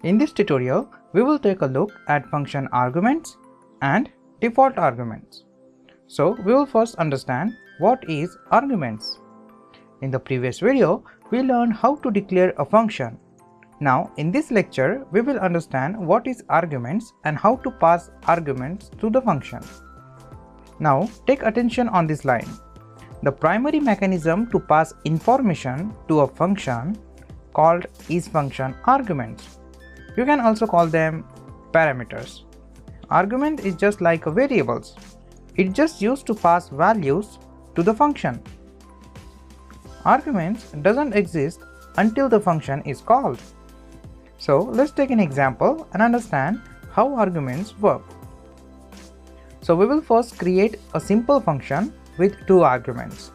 In this tutorial, we will take a look at function arguments and default arguments. So we will first understand what is arguments. In the previous video, we learned how to declare a function. Now in this lecture, we will understand what is arguments and how to pass arguments to the function. Now take attention on this line. The primary mechanism to pass information to a function called is function arguments. You can also call them parameters. Argument is just like a variables. It's just used to pass values to the function. Arguments doesn't exist until the function is called. So let's take an example and understand how arguments work. So we will first create a simple function with two arguments.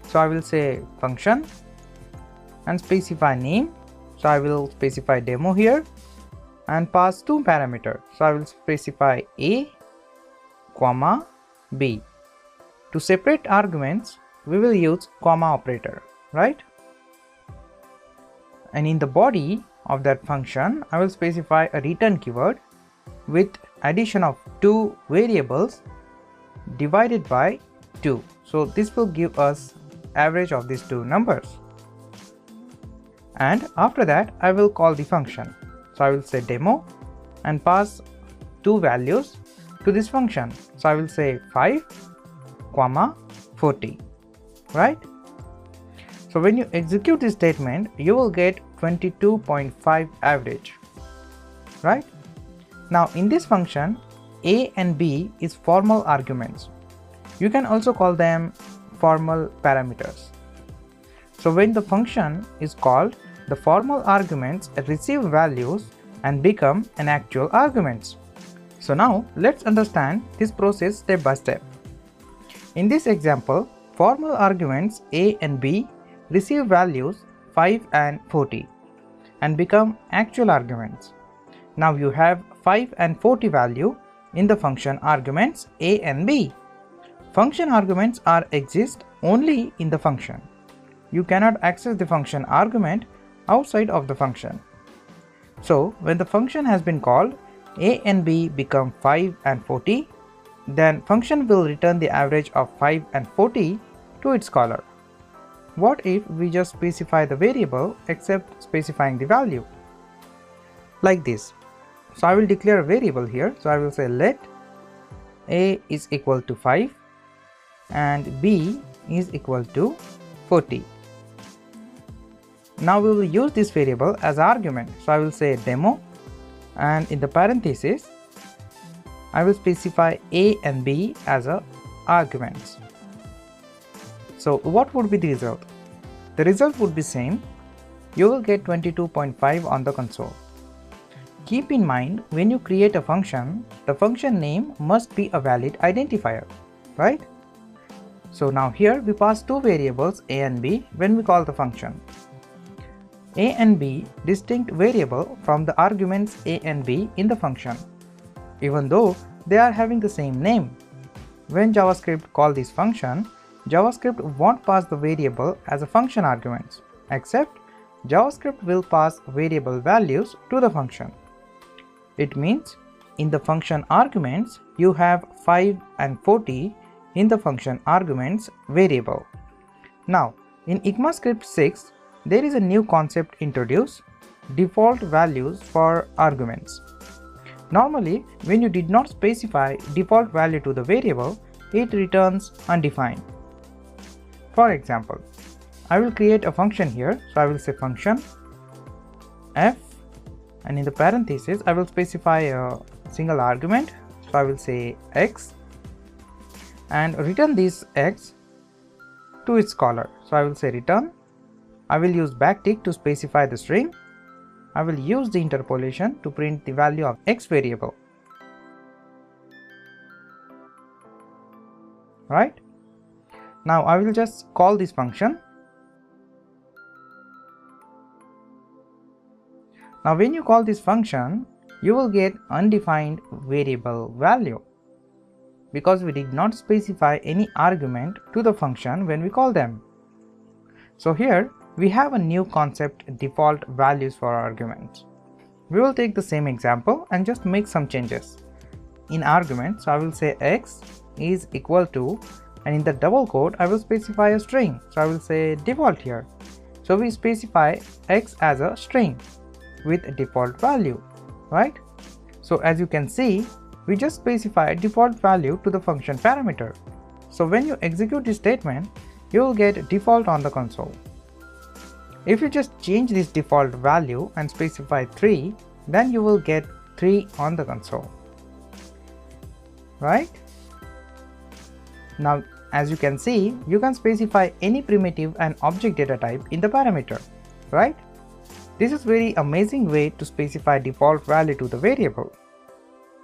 So I will say function and specify name. So I will specify demo here and pass two parameters. So I will specify a, comma, b. To separate arguments, we will use comma operator, right? And in the body of that function, I will specify a return keyword with addition of two variables divided by 2. So this will give us average of these two numbers. And after that, I will call the function. So I will say demo and pass two values to this function. So I will say 5, 40, right? So when you execute this statement, you will get 22.5 average, right? Now in this function, a and b is formal arguments. You can also call them formal parameters. So when the function is called, the formal arguments receive values and become an actual arguments. So now let's understand this process step by step. In this example, formal arguments a and b receive values 5 and 40 and become actual arguments. Now you have 5 and 40 value in the function arguments a and b. Function arguments exist only in the function. You cannot access the function argument outside of the function. So when the function has been called, a and b become 5 and 40, then function will return the average of 5 and 40 to its caller. What if we just specify the variable except specifying the value? Like this. So I will declare a variable here. So I will say let a is equal to 5 and b is equal to 40. Now we will use this variable as argument. So I will say demo and in the parenthesis I will specify a and b as arguments. So what would be the result? The result would be same. You will get 22.5 on the console. Keep in mind, when you create a function, the function name must be a valid identifier, right? So now here we pass two variables a and b when we call the function. A and b distinct variable from the arguments a and b in the function, even though they are having the same name. When JavaScript call this function, JavaScript won't pass the variable as a function arguments, except JavaScript will pass variable values to the function. It means in the function arguments, you have 5 and 40 in the function arguments variable. Now in ECMAScript 6, there is a new concept introduced, default values for arguments. Normally, when you did not specify default value to the variable, it returns undefined. For example, I will create a function here. So I will say function f and in the parenthesis I will specify a single argument. So I will say x and return this x to its caller. So I will say return. I will use backtick to specify the string. I will use the interpolation to print the value of x variable. Right? Now I will just call this function. Now when you call this function, you will get undefined variable value because we did not specify any argument to the function when we call them. So here we have a new concept, default values for arguments. We will take the same example and just make some changes. In arguments, I will say x is equal to, and in the double quote I will specify a string, so I will say default here. So we specify x as a string with a default value, right? So as you can see, we just specify default value to the function parameter. So when you execute this statement, you will get default on the console. If you just change this default value and specify 3, then you will get 3 on the console, right? Now as you can see, you can specify any primitive and object data type in the parameter, right? This is very amazing way to specify default value to the variable.